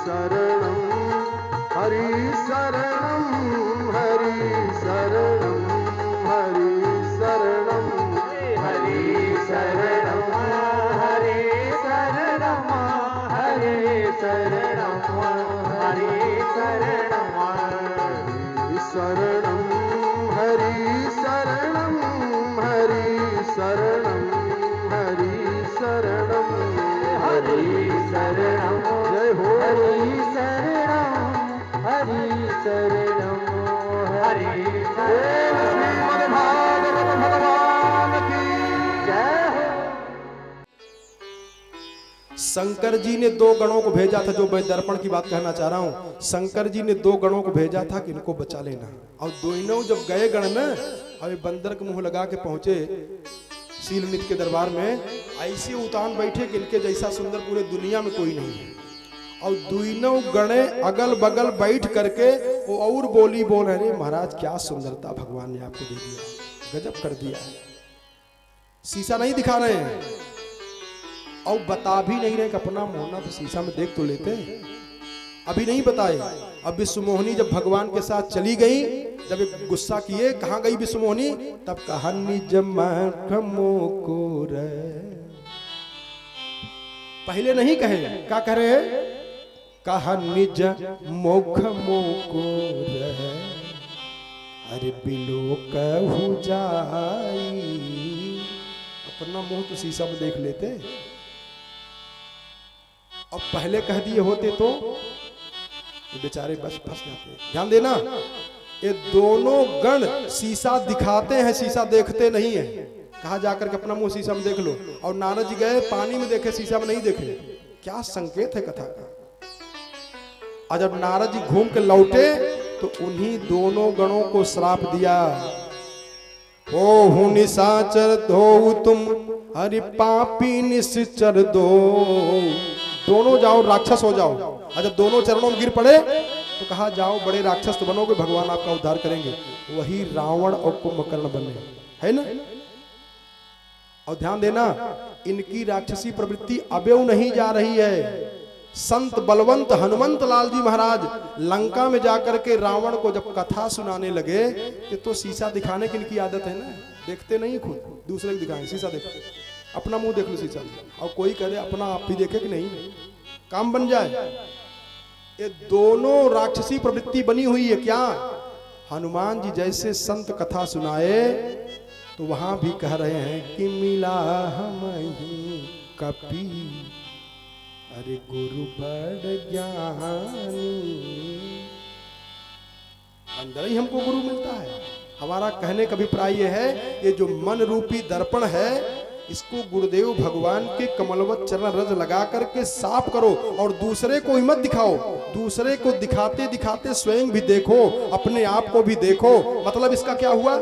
शरणं हरि शरणं हरि शरणं हरि शरणं हरि शरणं हरि शरणं हरि शरणं हरि शरणं शरणं हरि शरणं हरि शरणं हरि शरणं हरि शरणं जय हो हरि शरणं हरि शरणं हरि श्रीमद् भागवत भगवान की जय हो। शंकर जी ने दो गणों को भेजा था, जो मैं दर्पण की बात कहना चाह रहा हूं। शंकर जी ने दो गणों को भेजा था कि इनको बचा लेना, और दोनों जब गए गण में, अभी बंदर के मुंह लगा के पहुंचे शीलमित के दरबार में, ऐसे उतान बैठे कि इनके जैसा सुंदर पूरे दुनिया में कोई नहीं है। और दोनों गणे अगल बगल बैठ करके वो और बोली बोल रहे, महाराज क्या सुंदरता भगवान ने आपको दे दिया, गजब कर दिया है। शीशा नहीं दिखा रहे हैं और बता भी नहीं रहे कि अपना मोहना तो शीशा में देख तो लेते, अभी नहीं बताए। अब विश्वमोहिनी जब भगवान के साथ चली गई, जब एक गुस्सा किए, कहां गई विश्वमोहिनी, तब कहा निज को रे, पहले नहीं कहे, क्या कह रहे हैं, कहा निज मोख मोको रे, अरे बिलो कहू जाई, अपना मुंह तो शीशा में देख लेते, अब पहले कह दिए होते तो ये बेचारे बस फंस जाते। ध्यान देना, ये दोनों गण शीशा दिखाते हैं, शीशा देखते नहीं है। कहा जाकर के अपना मुंह शीशा में देख लो, और नारद जी गए पानी में देखे, शीशा में नहीं देखे। क्या संकेत है कथा का। और जब नारद जी घूम के लौटे तो उन्हीं दोनों गणों को श्राप दिया, ओ हूं निशाचर दो तुम हरि पापी निश्चर दो, दोनों जाओ राक्षस हो जाओ। और जब दोनों चरणों में गिर पड़े तो कहा जाओ बड़े राक्षस तो बनोगे, भगवान आपका उद्धार करेंगे। वही रावण और कुंभकर्ण बने, है ना। और ध्यान देना, इनकी राक्षसी प्रवृत्ति अबेव नहीं जा रही है। संत बलवंत हनुमंत लाल जी महाराज लंका में जाकर के रावण को जब कथा सुनाने लगे कि तो शीशा दिखाने की इनकी आदत है ना, देखते नहीं खुद, दूसरे को दिखाएं। शीशा देखो, अपना मुंह देख लो शीशा में, और कोई कहे अपना आप भी देखे कि नहीं, काम बन जाए। ये दोनों राक्षसी प्रवृत्ति बनी हुई है। क्या हनुमान जी जैसे संत कथा सुनाए तो वहां भी कह रहे हैं कि मिला हम कपि अरे गुरु बड़ ज्ञानी, अंदर ही हमको गुरु मिलता है। हमारा कहने का अभिप्राय यह है, ये जो मन रूपी दर्पण है, इसको गुरुदेव भगवान के कमलवत चरण रज लगा करके साफ करो, और दूसरे को हिम्मत दिखाओ। दूसरे को दिखाते दिखाते स्वयं भी देखो, अपने आप को भी देखो। मतलब इसका क्या हुआ,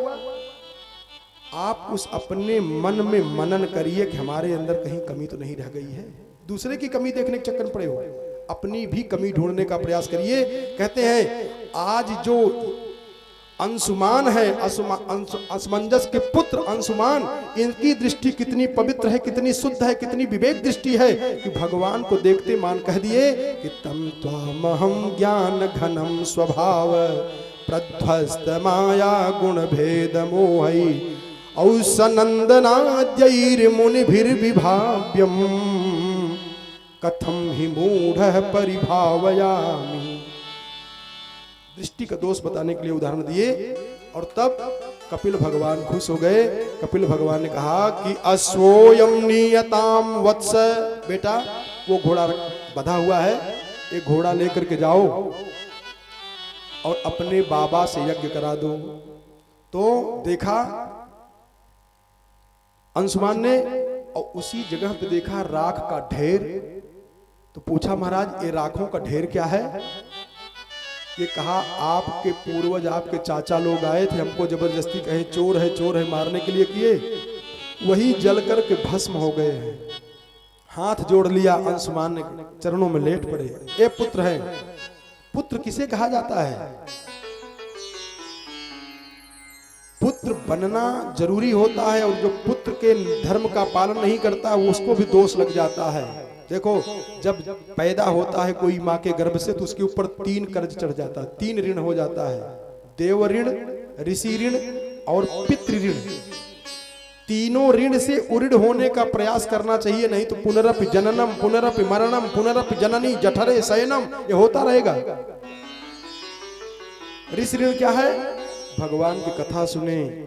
आप उस अपने मन में मनन करिए कि हमारे अंदर कहीं कमी तो नहीं रह गई है। दूसरे की कमी देखने के चक्कर में पड़े हो, अपनी भी कमी ढूंढने का प्रयास करिए। कहते हैं आज जो अंशुमान है, असमंजस के पुत्र अंशुमान, इनकी दृष्टि कितनी पवित्र है, कितनी शुद्ध है, कितनी विवेक दृष्टि है कि भगवान को देखते मान कह दिए कि तम त्वामहं ज्ञान घनम स्वभाव प्रध्वस्त माया गुण भेद मोहई औसनंदनाद्यैर्मुनिभिर्विभाव्यम कथम हि मूढ़ परिभावयामि। दृष्टि का दोष बताने के लिए उदाहरण दिए, और तब कपिल भगवान खुश हो गए। कपिल भगवान ने कहा कि अश्वोयम नियताम वत्स, बेटा वो घोड़ा बंधा हुआ है, एक घोड़ा लेकर के जाओ और अपने बाबा से यज्ञ करा दो। तो देखा अंशुमान ने, और उसी जगह पे देखा राख का ढेर। तो पूछा महाराज ये राखों का ढेर क्या है। ये कहा आपके पूर्वज आपके चाचा लोग आए थे, हमको जबरदस्ती कहे चोर है मारने के लिए किए, वही जल कर के भस्म हो गए हैं। हाथ जोड़ लिया अंशुमान ने, चरणों में लेट पड़े। ये पुत्र है। पुत्र किसे कहा जाता है, पुत्र बनना जरूरी होता है, और जो पुत्र के धर्म का पालन नहीं करता उसको भी दोष लग जाता है। देखो, जब पैदा होता है कोई माँ के गर्भ से तो उसके ऊपर 3 कर्ज चढ़ जाता है, 3 ऋण हो जाता है, देव ऋण, ऋषि ऋण और पितृ ऋण। तीनों ऋण से उऋण होने का प्रयास करना चाहिए, नहीं तो पुनरपि जननम पुनरपि मरणम पुनरपि जननी जठरे शयनम, ये होता रहेगा। ऋषि ऋण क्या है? भगवान की कथा सुने,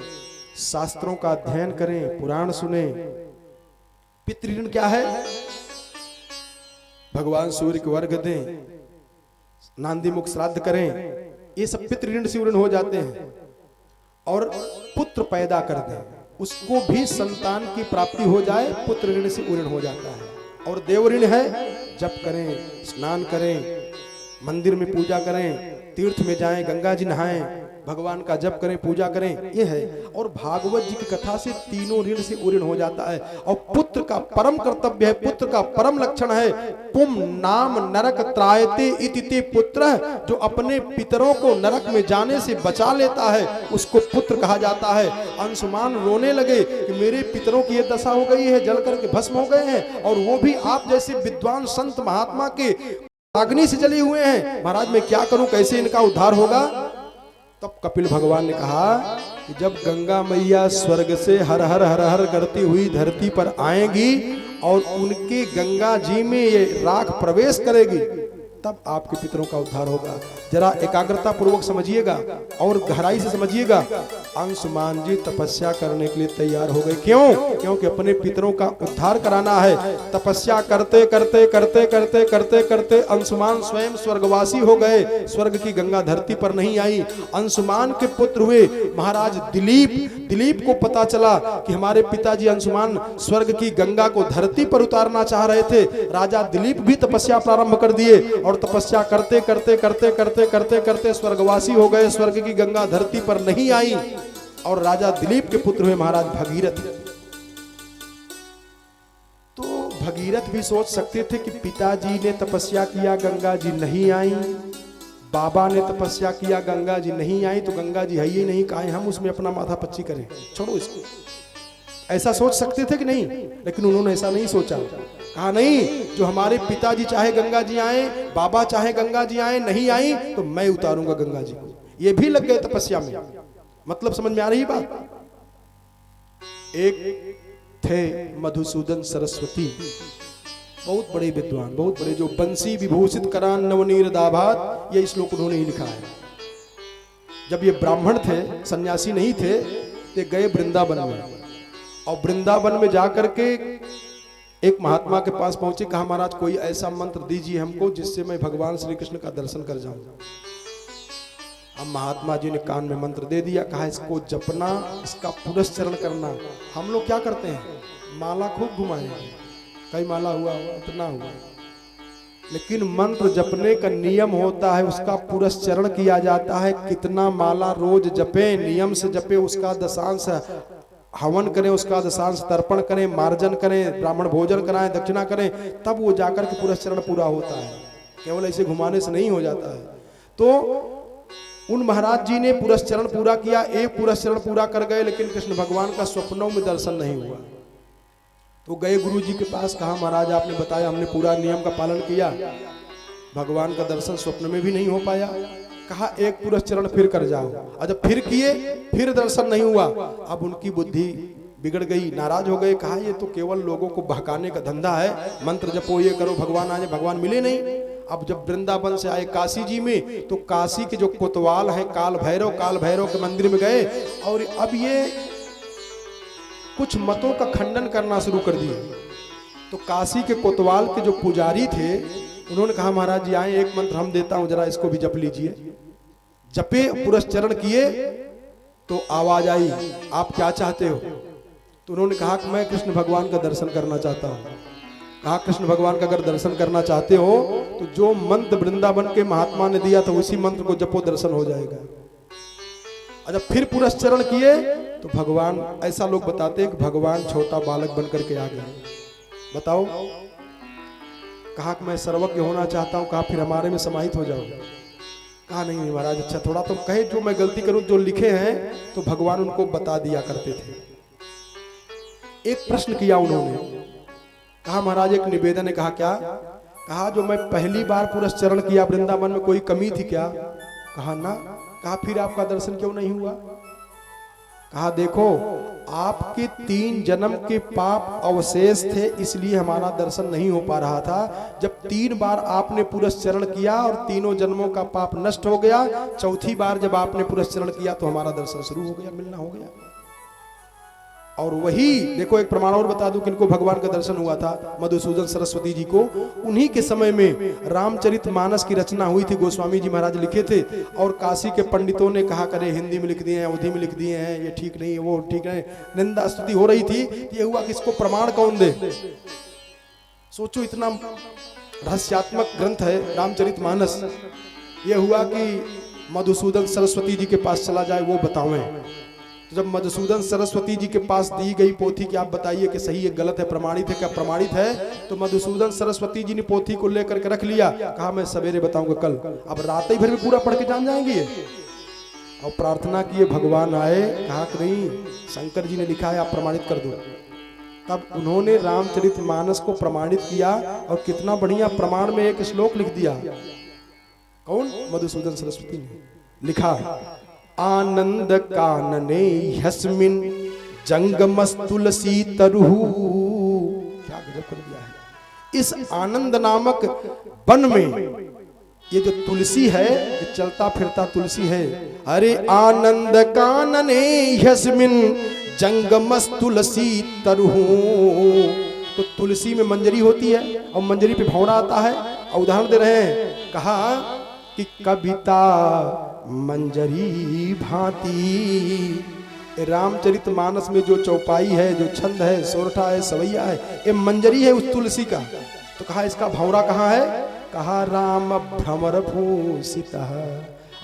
शास्त्रों का अध्ययन करें, पुराण सुने। पितृ ऋण क्या है? भगवान सूर्य को अर्घ दें, नांदी मुख श्राद्ध करें, ये सब पितृ ऋण से ऋण हो जाते हैं। और पुत्र पैदा कर दें, उसको भी संतान की प्राप्ति हो जाए, पुत्र ऋण से ऋण हो जाता है। और देव ऋण है, जप करें, स्नान करें, मंदिर में पूजा करें, तीर्थ में जाएं, गंगा जी नहाएं, भगवान का जप करें, पूजा करें, ये है। और भागवत जी की कथा से तीनों ऋण से ऋण हो जाता है। और पुत्र का परम कर्तव्य है, पुत्र का परम लक्षण है, पुम नाम नरक त्रायते इति ते पुत्र, जो अपने पितरों को नरक में जाने से बचा लेता है उसको पुत्र कहा जाता है। अंशुमान रोने लगे कि मेरे पितरों की ये दशा हो गई है, जल करके भस्म हो गए हैं, और वो भी आप जैसे विद्वान संत महात्मा के अग्नि से जले हुए हैं। महाराज मैं क्या करूं, कैसे इनका उद्धार होगा? तब कपिल भगवान ने कहा कि जब गंगा मैया स्वर्ग से हर हर हर हर करती हुई धरती पर आएंगी और उनके गंगा जी में ये राख प्रवेश करेगी, तब आपके पितरों का उद्धार होगा। जरा एकाग्रता पूर्वक समझिएगा और गहराई से समझिएगा। अंशुमान जी तपस्या करने के लिए तैयार हो गए। क्यों? क्योंकि अपने पितरों का उद्धार कराना है। तपस्या करते करते करते करते करते करते अंशुमान स्वयं स्वर्गवासी हो गए। स्वर्ग की गंगा धरती पर नहीं आई। अंशुमान के पुत्र हुए महाराज दिलीप। दिलीप को पता चला कि हमारे पिताजी अंशुमान स्वर्ग की गंगा को धरती पर उतारना चाह रहे थे। राजा दिलीप भी तपस्या प्रारंभ कर दिए और तपस्या करते करते करते करते करते करते स्वर्गवासी हो गए। स्वर्ग की गंगा धरती पर नहीं आई और राजा दिलीप के पुत्र हुए महाराज भगीरथ। तो भगीरथ भी सोच सकते थे कि पिताजी ने तपस्या किया, गंगा जी नहीं आई, बाबा ने तपस्या किया, गंगा जी नहीं आई, तो गंगा जी है ही नहीं, काहे हम उसमें अपना माथा पच्ची करें, छोड़ो इसको। ऐसा सोच सकते थे कि नहीं? लेकिन उन्होंने ऐसा नहीं सोचा। कहा नहीं, जो हमारे पिताजी चाहे गंगा जी आए, बाबा चाहे गंगा जी आए, नहीं आई तो मैं उतारूंगा गंगा जी को। ये भी लग गए तपस्या में। मतलब समझ में आ रही बात? एक थे मधुसूदन सरस्वती, बहुत बड़े विद्वान, बहुत बड़े, जो बंसी विभूषित करान नवनीर दाभात, ये श्लोक उन्होंने ही लिखा है। जब ये ब्राह्मण थे, सन्यासी नहीं थे, ते गए वृंदावन में, और वृंदावन में जाकर के एक महात्मा के पास पहुंचे। कहा महाराज कोई ऐसा मंत्र दीजिए हमको जिससे मैं भगवान श्री कृष्ण का दर्शन कर जाऊं। अब महात्मा जी ने कान में मंत्र दे दिया। कहा इसको जपना, इसका पुरस्चरण करना। हम लोग क्या करते हैं, माला खूब घुमाएंगे, कई माला हुआ इतना हुआ, लेकिन मंत्र जपने का नियम होता है, उसका पुरस्चरण किया जाता है। कितना माला रोज जपे, नियम से जपे, उसका दशांश हवन करें, उसका दशांश तर्पण करें, मार्जन करें, ब्राह्मण भोजन कराएं, दक्षिणा करें, तब वो जाकर के पुरस्चरण पूरा होता है। केवल ऐसे घुमाने से नहीं हो जाता है। तो उन महाराज जी ने पुरस्चरण पूरा किया। एक पुरस्चरण पूरा कर गए, लेकिन कृष्ण भगवान का स्वप्नों में दर्शन नहीं हुआ। तो गए गुरु जी के पास। कहा महाराज आपने बताया, हमने पूरा नियम का पालन किया, भगवान का दर्शन स्वप्न में भी नहीं हो पाया। कहा एक पुरस्चरण फिर कर जाओ। और जब फिर किए, फिर दर्शन नहीं हुआ। अब उनकी बुद्धि बिगड़ गई, नाराज हो गए। कहा ये तो केवल लोगों को बहकाने का धंधा है, मंत्र जपो, ये करो, भगवान आ जाए। भगवान मिले नहीं। अब जब वृंदावन से आए काशी जी में, तो काशी के जो कोतवाल है काल भैरव के मंदिर में गए, और अब ये कुछ मतों का खंडन करना शुरू कर दिए। तो काशी के कोतवाल के जो पुजारी थे, उन्होंने कहा महाराज जी आए, एक मंत्र हम देता हूं, जरा इसको भी जप लीजिए। जपे, पुरस्चरण किए, तो आवाज आई, आप क्या चाहते हो? तो उन्होंने कहा कि मैं कृष्ण भगवान का दर्शन करना चाहता हूं। कहा कृष्ण भगवान का अगर दर्शन करना चाहते हो तो जो मंत्र वृंदावन के महात्मा ने दिया था उसी मंत्र को जपो, दर्शन हो जाएगा। और जब फिर पुरस्चरण किए तो भगवान, ऐसा लोग बताते हैं कि भगवान छोटा बालक बनकर के आ गए। बताओ। कहा कि मैं सर्वज्ञ होना चाहता हूं। कहा फिर हमारे में समाहित हो जाओ। कहा नहीं महाराज, अच्छा थोड़ा तो कहे, जो मैं गलती करूं, जो लिखे हैं तो भगवान उनको बता दिया करते थे। एक प्रश्न किया उन्होंने। कहा महाराज एक निवेदन है। कहा क्या? कहा जो मैं पहली बार पुरस्चरण किया वृंदावन में कोई कमी थी क्या? कहा ना। कहा फिर आपका दर्शन क्यों नहीं हुआ? कहा देखो आपके 3 जन्म के पाप अवशेष थे, इसलिए हमारा दर्शन नहीं हो पा रहा था। जब 3 बार आपने पुरस्चरण किया और तीनों जन्मों का पाप नष्ट हो गया, चौथी बार जब आपने पुरस्चरण किया तो हमारा दर्शन शुरू हो गया, मिलना हो गया। और वही देखो एक प्रमाण और बता दूं किनको भगवान का दर्शन हुआ था, मधुसूदन सरस्वती जी को। उन्हीं के समय में रामचरितमानस की रचना हुई थी, गोस्वामी जी महाराज लिखे थे, और काशी के पंडितों ने कहा करे हिंदी में लिख दिए हैं, अवधी में लिख दिए हैं, ये ठीक नहीं है, वो ठीक नहीं, निंदा स्तुति हो रही थी। ये हुआ कि इसको प्रमाण कौन दे? सोचो इतना रहस्यात्मक ग्रंथ है रामचरितमानस। ये हुआ कि मधुसूदन सरस्वती जी के पास चला जाए, वो बतावें। तो जब मधुसूदन सरस्वती जी के पास दी गई पोथी कि आप बताइए कि सही है गलत है, प्रमाणित है क्या प्रमाणित है, तो मधुसूदन सरस्वती जी ने पोथी को लेकर के रख लिया। कहा मैं सवेरे बताऊंगा कल। अब रात ही भर में पूरा पढ़ के जान जाएंगे। और प्रार्थना किए भगवान आए। कहा कि नहीं, शंकर जी ने लिखा है, आप प्रमाणित कर दो। तब उन्होंने रामचरितमानस को प्रमाणित किया, और कितना बढ़िया प्रमाण में एक श्लोक लिख दिया। कौन? मधुसूदन सरस्वती ने लिखा, आनंद कानने यस्मिन जंगमस्तुलसी तरुहु। क्या गजब कर दिया है। इस आनंद नामक वन में ये जो तुलसी है, ये चलता फिरता तुलसी है। अरे आनंद कानने यस्मिन जंगमस्तुलसी तरुहु। तो तुलसी में मंजरी होती है और मंजरी पे भौरा आता है। और उदाहरण दे रहे हैं, कहा कि कविता मंजरी भांति। रामचरितमानस में जो चौपाई है, जो छंद है, सोरठा है, सवैया है, ये मंजरी है उस तुलसी का। तो कहा इसका भौरा कहाँ है? कहा राम भ्रमर भूषित।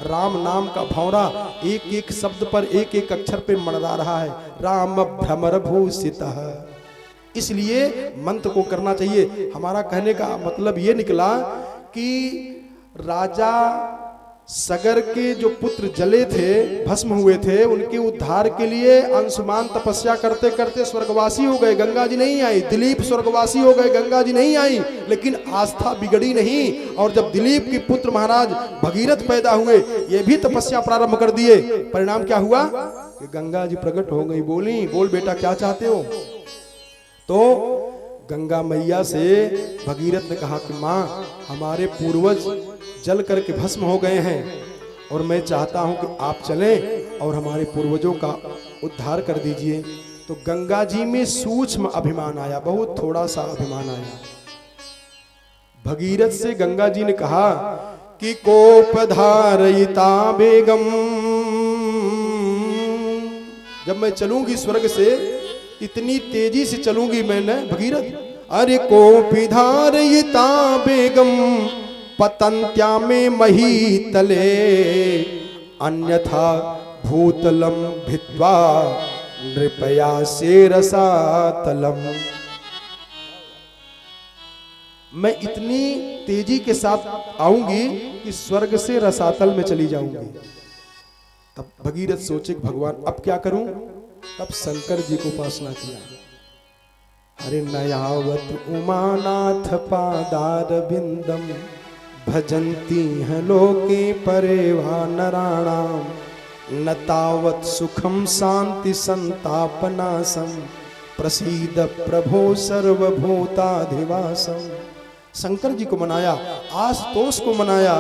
राम नाम का भौरा एक एक शब्द पर, एक एक अक्षर पे मंडरा रहा है, राम भ्रमर भूषित। इसलिए मंत्र को करना चाहिए। हमारा कहने का मतलब ये निकला कि राजा सगर के जो पुत्र जले थे, भस्म हुए थे, उनके उद्धार के लिए अंशुमान तपस्या करते करते स्वर्गवासी हो गए, गंगा जी नहीं आई। दिलीप स्वर्गवासी हो गए, गंगा जी नहीं आई। लेकिन आस्था बिगड़ी नहीं। और जब दिलीप के पुत्र महाराज भगीरथ पैदा हुए, ये भी तपस्या प्रारंभ कर दिए। परिणाम क्या हुआ कि गंगा जी प्रकट हो गई। बोली, बोल बेटा क्या चाहते हो? तो गंगा मैया से भगीरथ ने कहा कि माँ, हमारे पूर्वज जल करके भस्म हो गए हैं, और मैं चाहता हूं कि आप चलें और हमारे पूर्वजों का उद्धार कर दीजिए। तो गंगा जी में सूक्ष्म अभिमान आया, बहुत थोड़ा सा अभिमान आया। भगीरथ से गंगा जी ने कहा कि कोपधारयिता बेगम, जब मैं चलूंगी स्वर्ग से, इतनी तेजी से चलूंगी मैंने भगीरथ। अरे कोपिधारयिता बेगम पतंत्या में मही तले, अन्यथा भूतलम भित्वा नृपया से रसातलम। मैं इतनी तेजी के साथ आऊंगी कि स्वर्ग से रसातल में चली जाऊंगी। तब भगीरथ सोचे भगवान अब क्या करूं? तब शंकर जी को उपासना किया। अरे नयावत उमानाथ पादार बिंदम भजंती हैं लोके परेवा नराणाम, न तावत सुखम शांति संतापनासम, प्रसीद प्रभो सर्वभूताधिवासम। शंकर जी को मनाया, आशुतोष को मनाया,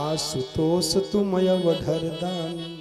आशुतोष तुम अवधर दानी।